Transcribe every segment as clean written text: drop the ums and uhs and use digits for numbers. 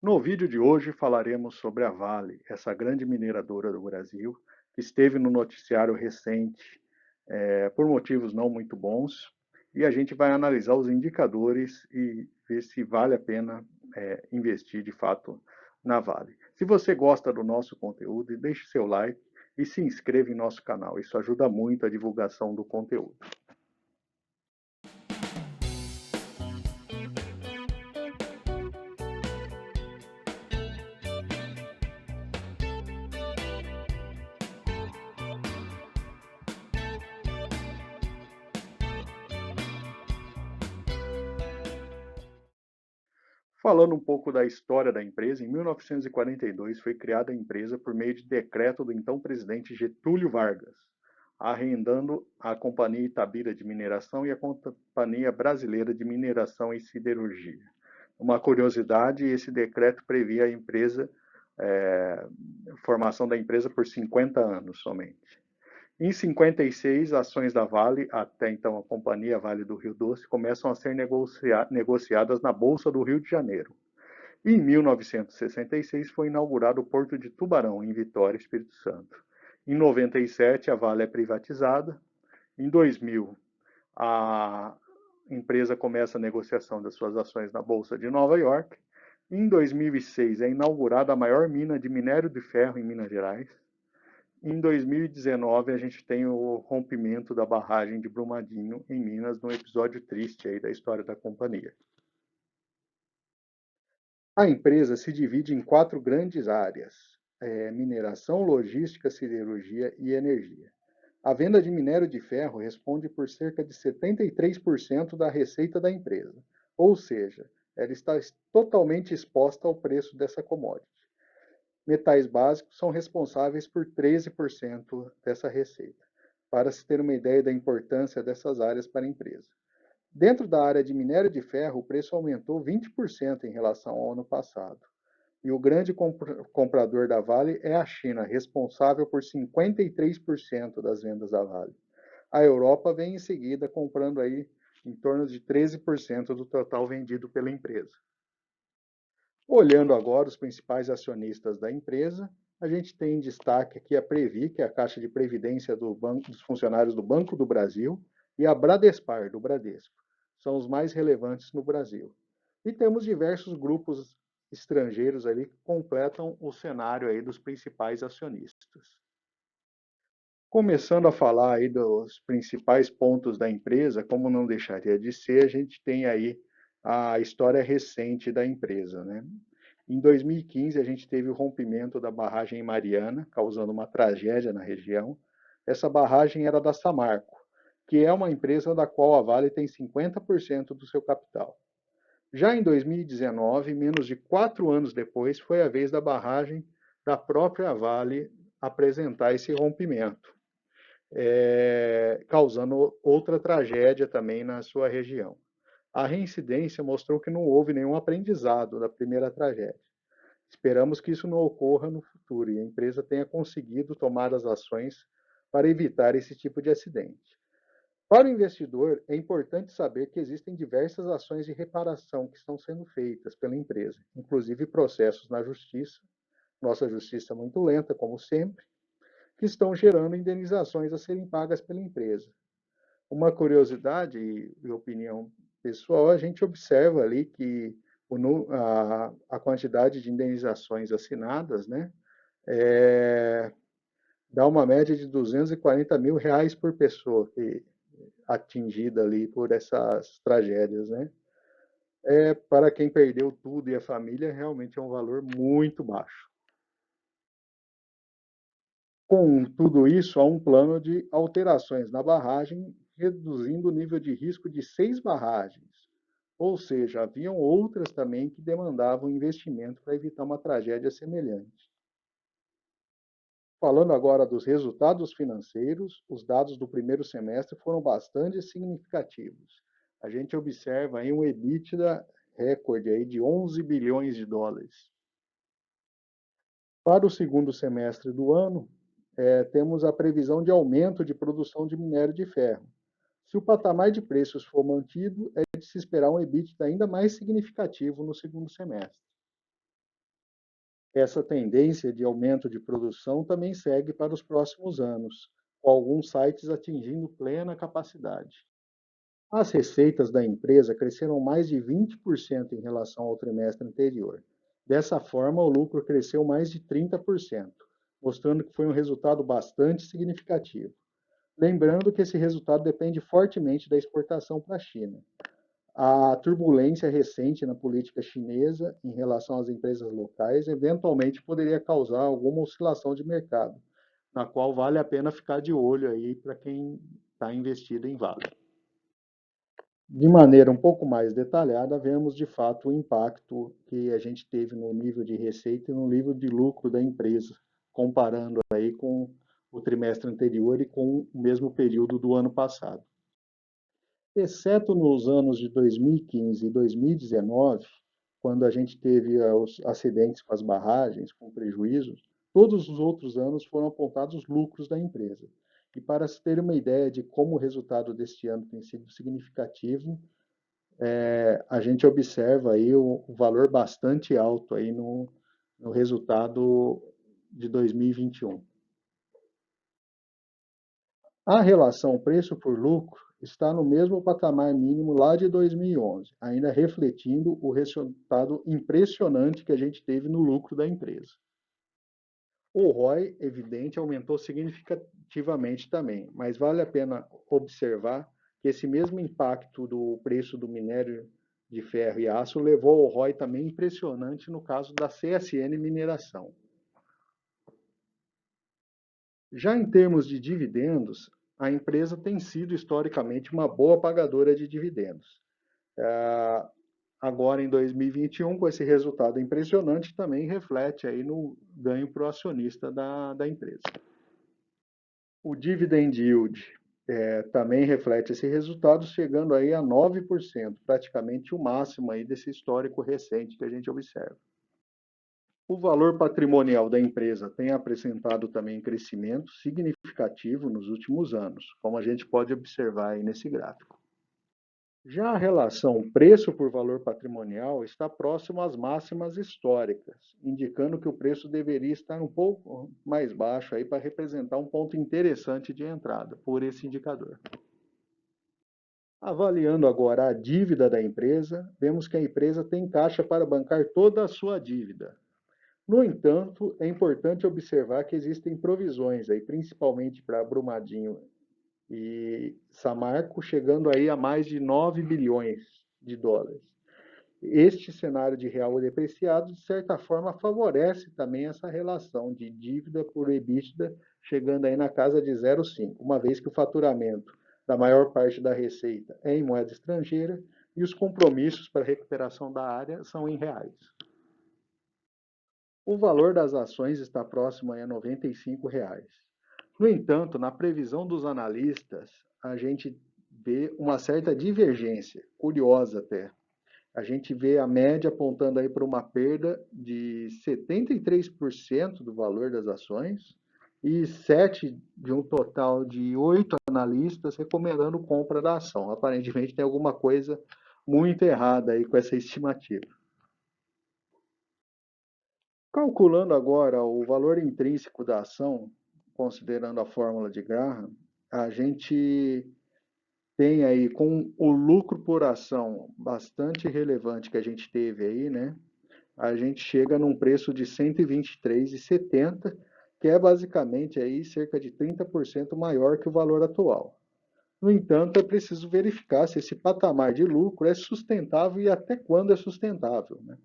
No vídeo de hoje falaremos sobre a Vale, essa grande mineradora do Brasil, que esteve no noticiário recente por motivos não muito bons, e a gente vai analisar os indicadores e ver se vale a pena investir de fato na Vale. Se você gosta do nosso conteúdo, deixe seu like e se inscreva em nosso canal, isso ajuda muito a divulgação do conteúdo. Falando um pouco da história da empresa, em 1942 foi criada a empresa por meio de decreto do então presidente Getúlio Vargas, arrendando a Companhia Itabira de Mineração e a Companhia Brasileira de Mineração e Siderurgia. Uma curiosidade, esse decreto previa a formação da empresa por 50 anos somente. Em 56, ações da Vale, até então a Companhia Vale do Rio Doce, começam a ser negociadas na Bolsa do Rio de Janeiro. Em 1966 foi inaugurado o Porto de Tubarão, em Vitória, Espírito Santo. Em 97 a Vale é privatizada. Em 2000 a empresa começa a negociação das suas ações na Bolsa de Nova York. Em 2006 é inaugurada a maior mina de minério de ferro em Minas Gerais. Em 2019, a gente tem o rompimento da barragem de Brumadinho, em Minas, num episódio triste aí da história da companhia. A empresa se divide em quatro grandes áreas: mineração, logística, siderurgia e energia. A venda de minério de ferro responde por cerca de 73% da receita da empresa, ou seja, ela está totalmente exposta ao preço dessa commodity. Metais básicos são responsáveis por 13% dessa receita, para se ter uma ideia da importância dessas áreas para a empresa. Dentro da área de minério de ferro, o preço aumentou 20% em relação ao ano passado. E o grande comprador da Vale é a China, responsável por 53% das vendas da Vale. A Europa vem em seguida, comprando aí em torno de 13% do total vendido pela empresa. Olhando agora os principais acionistas da empresa, a gente tem em destaque aqui a Previ, que é a Caixa de Previdência dos funcionários do Banco do Brasil, e a Bradespar, do Bradesco. São os mais relevantes no Brasil. E temos diversos grupos estrangeiros ali que completam o cenário aí dos principais acionistas. Começando a falar aí dos principais pontos da empresa, como não deixaria de ser, a gente tem aí a história recente da empresa, né? Em 2015, a gente teve o rompimento da barragem Mariana, causando uma tragédia na região. Essa barragem era da Samarco, que é uma empresa da qual a Vale tem 50% do seu capital. Já em 2019, menos de 4 anos depois, foi a vez da barragem da própria Vale apresentar esse rompimento, causando outra tragédia também na sua região. A reincidência mostrou que não houve nenhum aprendizado da primeira tragédia. Esperamos que isso não ocorra no futuro e a empresa tenha conseguido tomar as ações para evitar esse tipo de acidente. Para o investidor, é importante saber que existem diversas ações de reparação que estão sendo feitas pela empresa, inclusive processos na justiça, nossa justiça é muito lenta, como sempre, que estão gerando indenizações a serem pagas pela empresa. Uma curiosidade e opinião pessoal, a gente observa ali que a quantidade de indenizações assinadas, né, dá uma média de R$ 240 mil por pessoa atingida ali por essas tragédias, né? Para quem perdeu tudo e a família, realmente é um valor muito baixo. Com tudo isso, há um plano de alterações na barragem, reduzindo o nível de risco de 6 barragens. Ou seja, haviam outras também que demandavam investimento para evitar uma tragédia semelhante. Falando agora dos resultados financeiros, os dados do primeiro semestre foram bastante significativos. A gente observa aí um EBITDA recorde aí de 11 bilhões de dólares. Para o segundo semestre do ano, temos a previsão de aumento de produção de minério de ferro. Se o patamar de preços for mantido, é de se esperar um EBITDA ainda mais significativo no segundo semestre. Essa tendência de aumento de produção também segue para os próximos anos, com alguns sites atingindo plena capacidade. As receitas da empresa cresceram mais de 20% em relação ao trimestre anterior. Dessa forma, o lucro cresceu mais de 30%, mostrando que foi um resultado bastante significativo. Lembrando que esse resultado depende fortemente da exportação para a China. A turbulência recente na política chinesa em relação às empresas locais eventualmente poderia causar alguma oscilação de mercado, na qual vale a pena ficar de olho aí para quem está investido em Vale. De maneira um pouco mais detalhada, vemos de fato o impacto que a gente teve no nível de receita e no nível de lucro da empresa, comparando aí com o trimestre anterior e com o mesmo período do ano passado. Exceto nos anos de 2015 e 2019, quando a gente teve os acidentes com as barragens, com prejuízos, todos os outros anos foram apontados os lucros da empresa. E para se ter uma ideia de como o resultado deste ano tem sido significativo, a gente observa aí o valor bastante alto aí no resultado de 2021. A relação preço por lucro está no mesmo patamar mínimo lá de 2011, ainda refletindo o resultado impressionante que a gente teve no lucro da empresa. O ROI, evidente, aumentou significativamente também, mas vale a pena observar que esse mesmo impacto do preço do minério de ferro e aço levou ao ROI também impressionante no caso da CSN Mineração. Já em termos de dividendos, a empresa tem sido historicamente uma boa pagadora de dividendos. Agora, em 2021, com esse resultado impressionante, também reflete aí no ganho para o acionista da empresa. O dividend yield também reflete esse resultado, chegando aí a 9%, praticamente o máximo aí desse histórico recente que a gente observa. O valor patrimonial da empresa tem apresentado também crescimento significativo nos últimos anos, como a gente pode observar aí nesse gráfico. Já a relação preço por valor patrimonial está próximo às máximas históricas, indicando que o preço deveria estar um pouco mais baixo aí para representar um ponto interessante de entrada por esse indicador. Avaliando agora a dívida da empresa, vemos que a empresa tem caixa para bancar toda a sua dívida. No entanto, é importante observar que existem provisões aí, principalmente para Brumadinho e Samarco, chegando aí a mais de 9 bilhões de dólares. Este cenário de real depreciado, de certa forma, favorece também essa relação de dívida por EBITDA, chegando aí na casa de 0,5, uma vez que o faturamento da maior parte da receita é em moeda estrangeira e os compromissos para a recuperação da área são em reais. O valor das ações está próximo a R$ 95. No entanto, na previsão dos analistas, a gente vê uma certa divergência, curiosa até. A gente vê a média apontando aí para uma perda de 73% do valor das ações e 7 de um total de 8 analistas recomendando compra da ação. Aparentemente tem alguma coisa muito errada aí com essa estimativa. Calculando agora o valor intrínseco da ação, considerando a fórmula de Graham, a gente tem aí com o lucro por ação bastante relevante que a gente teve aí, né? A gente chega num preço de R$ 123,70, que é basicamente aí cerca de 30% maior que o valor atual. No entanto, é preciso verificar se esse patamar de lucro é sustentável e até quando é sustentável, né?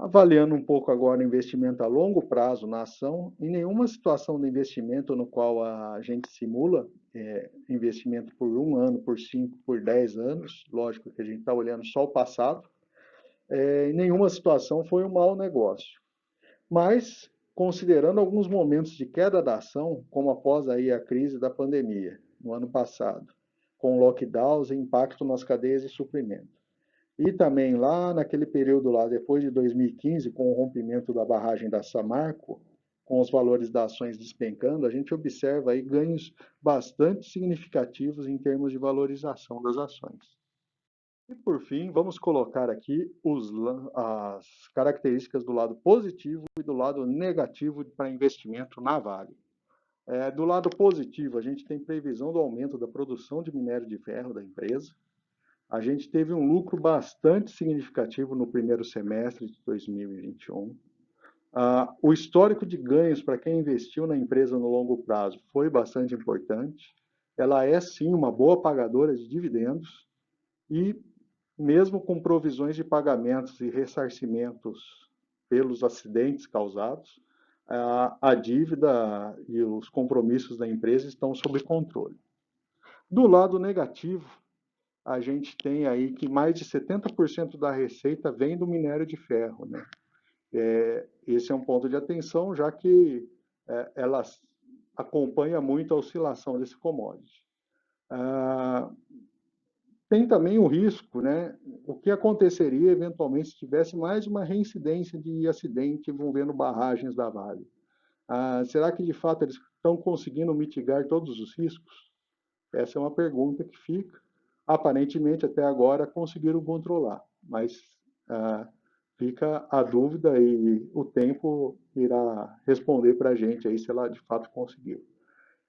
Avaliando um pouco agora o investimento a longo prazo na ação, em nenhuma situação de investimento no qual a gente simula investimento por 1 ano, por 5, por 10 anos, lógico que a gente está olhando só o passado, em nenhuma situação foi um mau negócio. Mas, considerando alguns momentos de queda da ação, como após aí a crise da pandemia, no ano passado, com lockdowns e impacto nas cadeias de suprimento, e também lá naquele período lá, depois de 2015, com o rompimento da barragem da Samarco, com os valores das ações despencando, a gente observa aí ganhos bastante significativos em termos de valorização das ações. E por fim, vamos colocar aqui as características do lado positivo e do lado negativo para investimento na Vale. Do lado positivo, a gente tem previsão do aumento da produção de minério de ferro da empresa. A gente teve um lucro bastante significativo no primeiro semestre de 2021. O histórico de ganhos para quem investiu na empresa no longo prazo foi bastante importante. Ela é sim uma boa pagadora de dividendos e, mesmo com provisões de pagamentos e ressarcimentos pelos acidentes causados, a dívida e os compromissos da empresa estão sob controle. Do lado negativo, a gente tem aí que mais de 70% da receita vem do minério de ferro, né? Esse é um ponto de atenção, já que ela acompanha muito a oscilação desse commodity. Tem também o risco, né? O que aconteceria eventualmente se tivesse mais uma reincidência de acidente envolvendo barragens da Vale? Será que de fato eles estão conseguindo mitigar todos os riscos? Essa é uma pergunta que fica. Aparentemente, até agora, conseguiram controlar, mas fica a dúvida e o tempo irá responder para a gente aí se ela de fato conseguiu.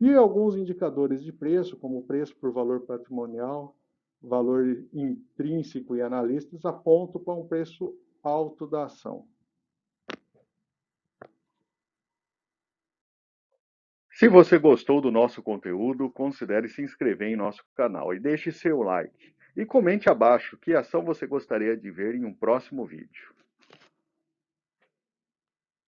E alguns indicadores de preço, como o preço por valor patrimonial, valor intrínseco e analistas, apontam para um preço alto da ação. Se você gostou do nosso conteúdo, considere se inscrever em nosso canal e deixe seu like. E comente abaixo que ação você gostaria de ver em um próximo vídeo.